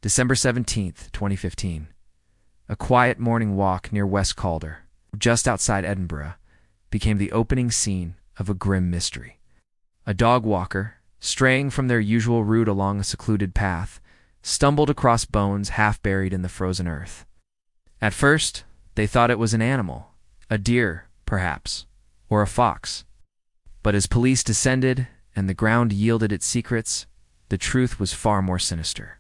December 17th, 2015. A quiet morning walk near West Calder, just outside Edinburgh, became the opening scene of a grim mystery. A dog walker, straying from their usual route along a secluded path, stumbled across bones half buried in the frozen earth. At first, they thought it was an animal, a deer, perhaps, or a fox. But as police descended and the ground yielded its secrets, the truth was far more sinister.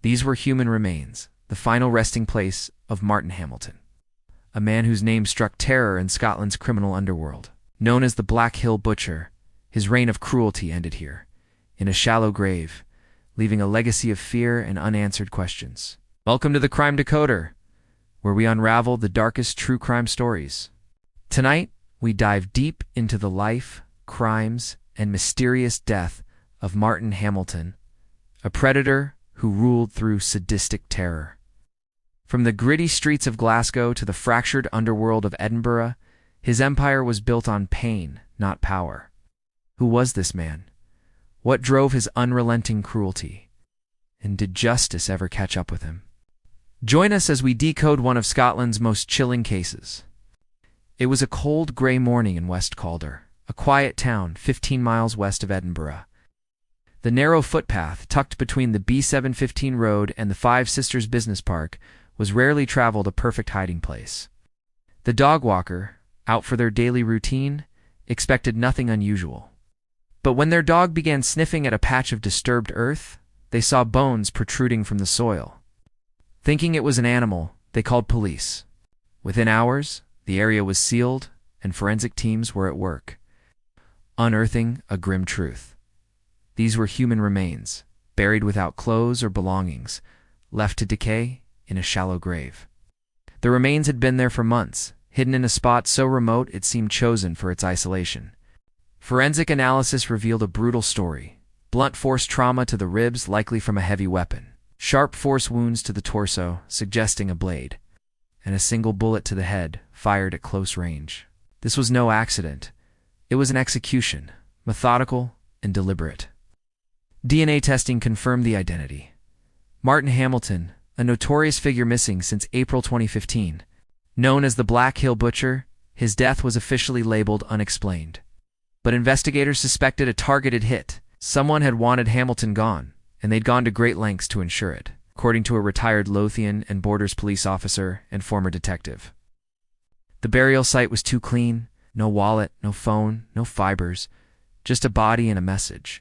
These were human remains, the final resting place of Martin Hamilton, a man whose name struck terror in Scotland's criminal underworld. Known as the Black Hill Butcher, his reign of cruelty ended here, in a shallow grave, leaving a legacy of fear and unanswered questions. Welcome to the Crime Decoder, where we unravel the darkest true crime stories. Tonight, we dive deep into the life, crimes, and mysterious death of Martin Hamilton, a predator who ruled through sadistic terror. From the gritty streets of Glasgow to the fractured underworld of Edinburgh, his empire was built on pain, not power. Who was this man? What drove his unrelenting cruelty? And did justice ever catch up with him? Join us as we decode one of Scotland's most chilling cases. It was a cold, grey morning in West Calder, a quiet town 15 miles west of Edinburgh. The narrow footpath, tucked between the B715 road and the Five Sisters Business Park, was rarely traveled a perfect hiding place. The dog walker, out for their daily routine, expected nothing unusual. But when their dog began sniffing at a patch of disturbed earth, they saw bones protruding from the soil. Thinking it was an animal, they called police. Within hours, the area was sealed, and forensic teams were at work, unearthing a grim truth. These were human remains, buried without clothes or belongings, left to decay in a shallow grave. The remains had been there for months, hidden in a spot so remote it seemed chosen for its isolation. Forensic analysis revealed a brutal story: blunt force trauma to the ribs, likely from a heavy weapon, sharp force wounds to the torso, suggesting a blade, and a single bullet to the head, fired at close range. This was no accident. It was an execution, methodical and deliberate. DNA testing confirmed the identity. Martin Hamilton, a notorious figure missing since April 2015. Known as the Black Hill Butcher, his death was officially labeled unexplained. But investigators suspected a targeted hit. Someone had wanted Hamilton gone, and they'd gone to great lengths to ensure it, according to a retired Lothian and Borders police officer and former detective. The burial site was too clean: no wallet, no phone, no fibers, just a body and a message.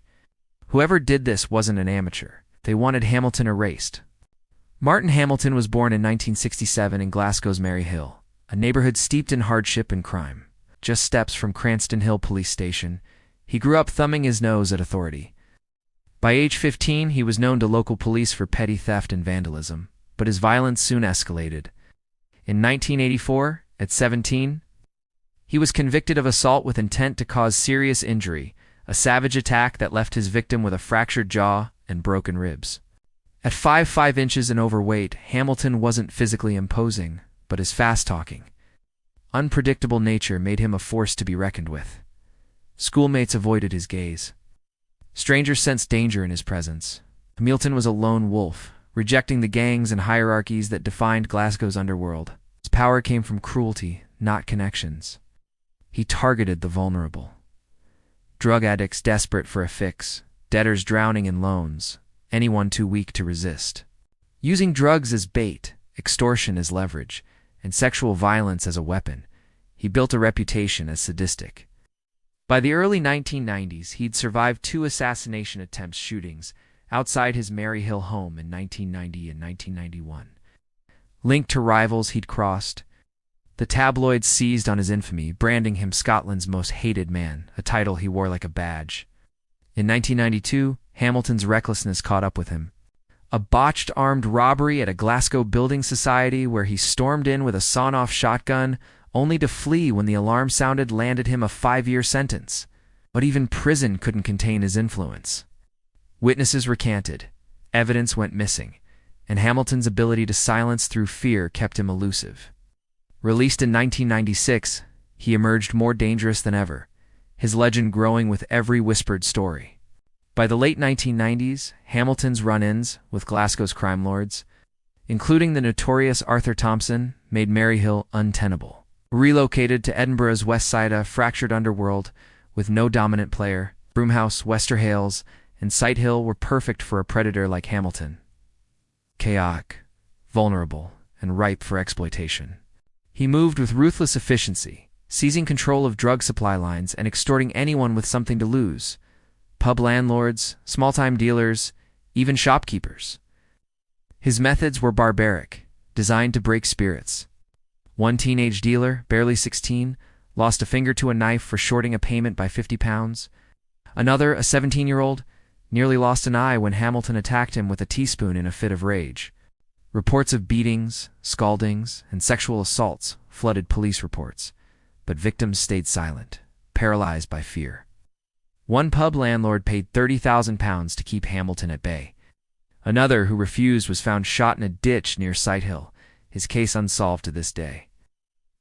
Whoever did this wasn't an amateur. They wanted Hamilton erased. Martin Hamilton was born in 1967 in Glasgow's Maryhill, a neighborhood steeped in hardship and crime. Just steps from Cranston Hill Police Station, he grew up thumbing his nose at authority. By age 15, he was known to local police for petty theft and vandalism, but his violence soon escalated. In 1984, at 17, he was convicted of assault with intent to cause serious injury, a savage attack that left his victim with a fractured jaw and broken ribs. At 5'5" and overweight, Hamilton wasn't physically imposing, but his fast-talking, unpredictable nature made him a force to be reckoned with. Schoolmates avoided his gaze. Strangers sensed danger in his presence. Hamilton was a lone wolf, rejecting the gangs and hierarchies that defined Glasgow's underworld. His power came from cruelty, not connections. He targeted the vulnerable. Drug addicts desperate for a fix, debtors drowning in loans, anyone too weak to resist. Using drugs as bait, extortion as leverage, and sexual violence as a weapon, he built a reputation as sadistic. By the early 1990s, he'd survived 2 assassination attempts shootings outside his Maryhill home in 1990 and 1991. Linked to rivals he'd crossed, the tabloids seized on his infamy, branding him Scotland's most hated man, a title he wore like a badge. In 1992, Hamilton's recklessness caught up with him. A botched armed robbery at a Glasgow building society where he stormed in with a sawn-off shotgun, only to flee when the alarm sounded, landed him a 5-year sentence. But even prison couldn't contain his influence. Witnesses recanted, evidence went missing, and Hamilton's ability to silence through fear kept him elusive. Released in 1996, he emerged more dangerous than ever, his legend growing with every whispered story. By the late 1990s, Hamilton's run-ins with Glasgow's crime lords, including the notorious Arthur Thompson, made Maryhill untenable. Relocated to Edinburgh's west side, a fractured underworld with no dominant player, Broomhouse, Wester Hailes, and Sighthill were perfect for a predator like Hamilton. Chaotic, vulnerable, and ripe for exploitation. He moved with ruthless efficiency, seizing control of drug supply lines and extorting anyone with something to lose. Pub landlords, small-time dealers, even shopkeepers. His methods were barbaric, designed to break spirits. One teenage dealer, barely 16, lost a finger to a knife for shorting a payment by £50. Another, a 17-year-old, nearly lost an eye when Hamilton attacked him with a teaspoon in a fit of rage. Reports of beatings, scaldings, and sexual assaults flooded police reports, but victims stayed silent, paralyzed by fear. One pub landlord paid £30,000 to keep Hamilton at bay. Another, who refused, was found shot in a ditch near Sighthill, his case unsolved to this day.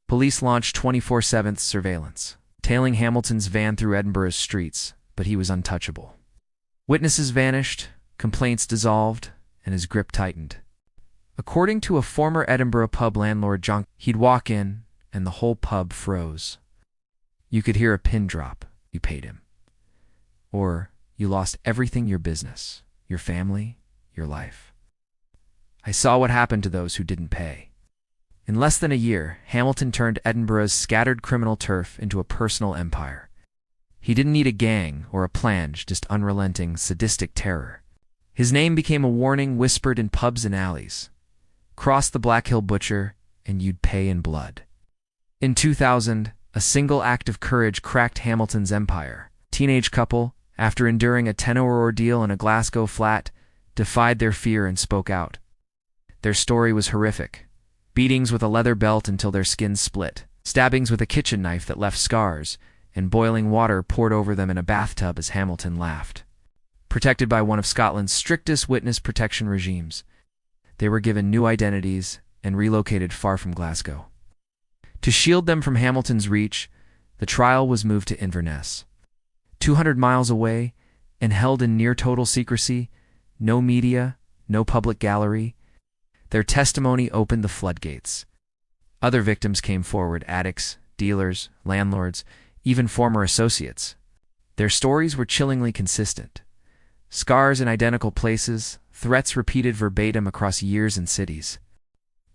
Police launched 24/7 surveillance, tailing Hamilton's van through Edinburgh's streets, but he was untouchable. Witnesses vanished, complaints dissolved, and his grip tightened. According to a former Edinburgh pub landlord, John, he'd walk in, and the whole pub froze. You could hear a pin drop. You paid him. Or you lost everything: your business, your family, your life. I saw what happened to those who didn't pay. In less than a year, Hamilton turned Edinburgh's scattered criminal turf into a personal empire. He didn't need a gang or a plan, just unrelenting, sadistic terror. His name became a warning whispered in pubs and alleys. Cross the Blackhill Butcher, and you'd pay in blood. In 2000, a single act of courage cracked Hamilton's empire. Teenage couple, after enduring a 10-hour ordeal in a Glasgow flat, defied their fear and spoke out. Their story was horrific. Beatings with a leather belt until their skins split, stabbings with a kitchen knife that left scars, and boiling water poured over them in a bathtub as Hamilton laughed. Protected by one of Scotland's strictest witness protection regimes, they were given new identities and relocated far from Glasgow. To shield them from Hamilton's reach, the trial was moved to Inverness. 200 miles away and held in near total secrecy, no media, no public gallery. Their testimony opened the floodgates. Other victims came forward: addicts, dealers, landlords, even former associates. Their stories were chillingly consistent. Scars in identical places, threats repeated verbatim across years and cities.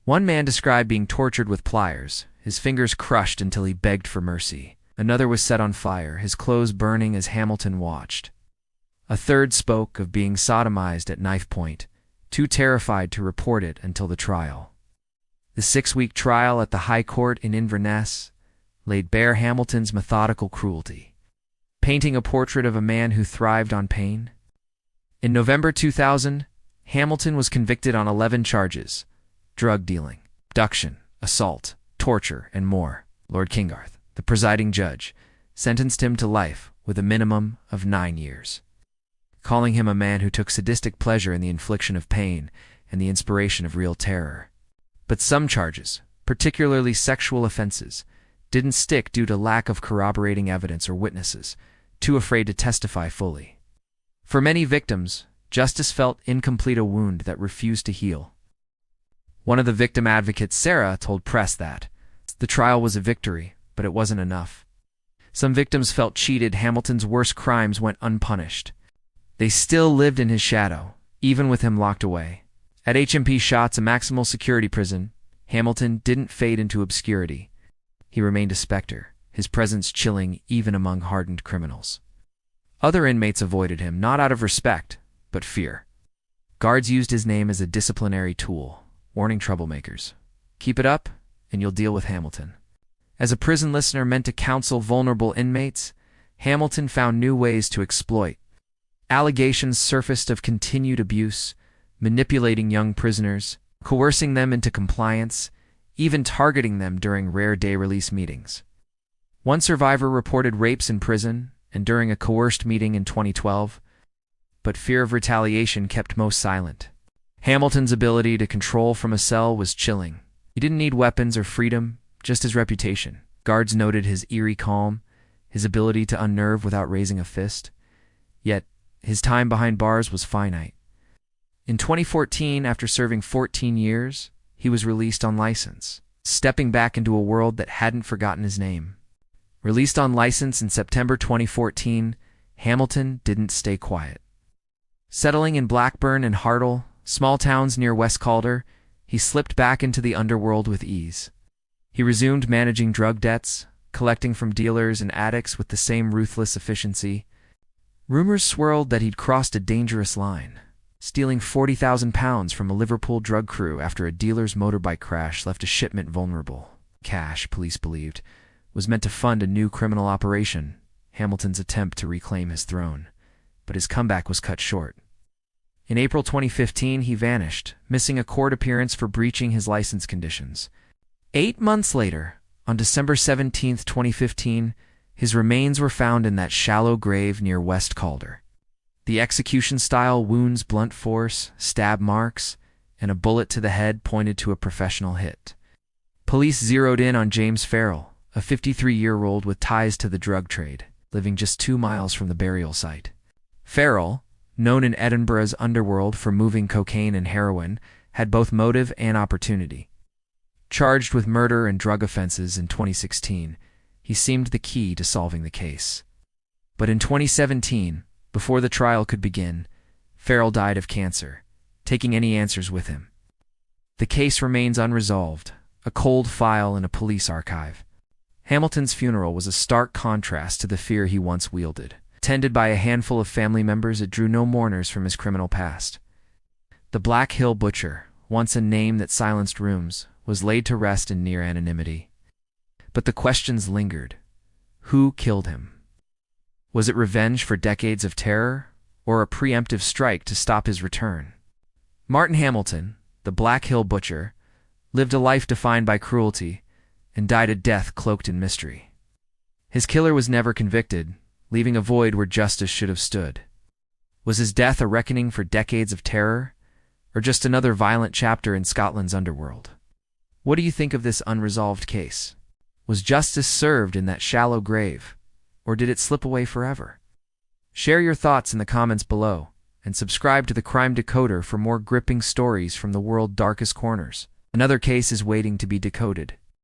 One man described being tortured with pliers, his fingers crushed until he begged for mercy. Another was set on fire, his clothes burning as Hamilton watched. A third spoke of being sodomized at knife point, too terrified to report it until the trial. The 6-week trial at the High Court in Inverness laid bare Hamilton's methodical cruelty, painting a portrait of a man who thrived on pain. In November 2000, Hamilton was convicted on 11 charges: drug dealing, abduction, assault, torture, and more. Lord Kingarth, the presiding judge, sentenced him to life with a minimum of 9 years, calling him a man who took sadistic pleasure in the infliction of pain and the inspiration of real terror. But some charges, particularly sexual offenses, didn't stick due to lack of corroborating evidence or witnesses, too afraid to testify fully. For many victims, justice felt incomplete, a wound that refused to heal. One of the victim advocates, Sarah, told press that the trial was a victory, but it wasn't enough. Some victims felt cheated. Hamilton's worst crimes went unpunished. They still lived in his shadow, even with him locked away. At HMP Shotts, a maximal security prison, Hamilton didn't fade into obscurity. He remained a specter, his presence chilling even among hardened criminals. Other inmates avoided him, not out of respect, but fear. Guards used his name as a disciplinary tool, warning troublemakers. Keep it up, and you'll deal with Hamilton. As a prison listener meant to counsel vulnerable inmates, Hamilton found new ways to exploit. Allegations surfaced of continued abuse, manipulating young prisoners, coercing them into compliance, even targeting them during rare day-release meetings. One survivor reported rapes in prison and during a coerced meeting in 2012, but fear of retaliation kept most silent. Hamilton's ability to control from a cell was chilling. He didn't need weapons or freedom, just his reputation. Guards noted his eerie calm, his ability to unnerve without raising a fist. Yet, his time behind bars was finite. In 2014, after serving 14 years, he was released on license, stepping back into a world that hadn't forgotten his name. Released on license in September 2014, Hamilton didn't stay quiet. Settling in Blackburn and Hartle, small towns near West Calder, he slipped back into the underworld with ease. He resumed managing drug debts, collecting from dealers and addicts with the same ruthless efficiency. Rumors swirled that he'd crossed a dangerous line, stealing £40,000 from a Liverpool drug crew after a dealer's motorbike crash left a shipment vulnerable. Cash, police believed, was meant to fund a new criminal operation, Hamilton's attempt to reclaim his throne. But his comeback was cut short. In April 2015, he vanished, missing a court appearance for breaching his license conditions. 8 months later, on December 17, 2015, his remains were found in that shallow grave near West Calder. The execution-style wounds, blunt force, stab marks, and a bullet to the head pointed to a professional hit. Police zeroed in on James Farrell, a 53-year-old with ties to the drug trade, living just 2 miles from the burial site. Farrell, known in Edinburgh's underworld for moving cocaine and heroin, had both motive and opportunity. Charged with murder and drug offenses in 2016, he seemed the key to solving the case. But in 2017, before the trial could begin, Farrell died of cancer, taking any answers with him. The case remains unresolved, a cold file in a police archive. Hamilton's funeral was a stark contrast to the fear he once wielded. Attended by a handful of family members, it drew no mourners from his criminal past. The Black Hill Butcher, once a name that silenced rooms, was laid to rest in near anonymity. But the questions lingered. Who killed him? Was it revenge for decades of terror, or a preemptive strike to stop his return? Martin Hamilton, the Black Hill Butcher, lived a life defined by cruelty and died a death cloaked in mystery. His killer was never convicted, leaving a void where justice should have stood. Was his death a reckoning for decades of terror, or just another violent chapter in Scotland's underworld? What do you think of this unresolved case? Was justice served in that shallow grave, or did it slip away forever? Share your thoughts in the comments below, and subscribe to the Crime Decoder for more gripping stories from the world's darkest corners. Another case is waiting to be decoded.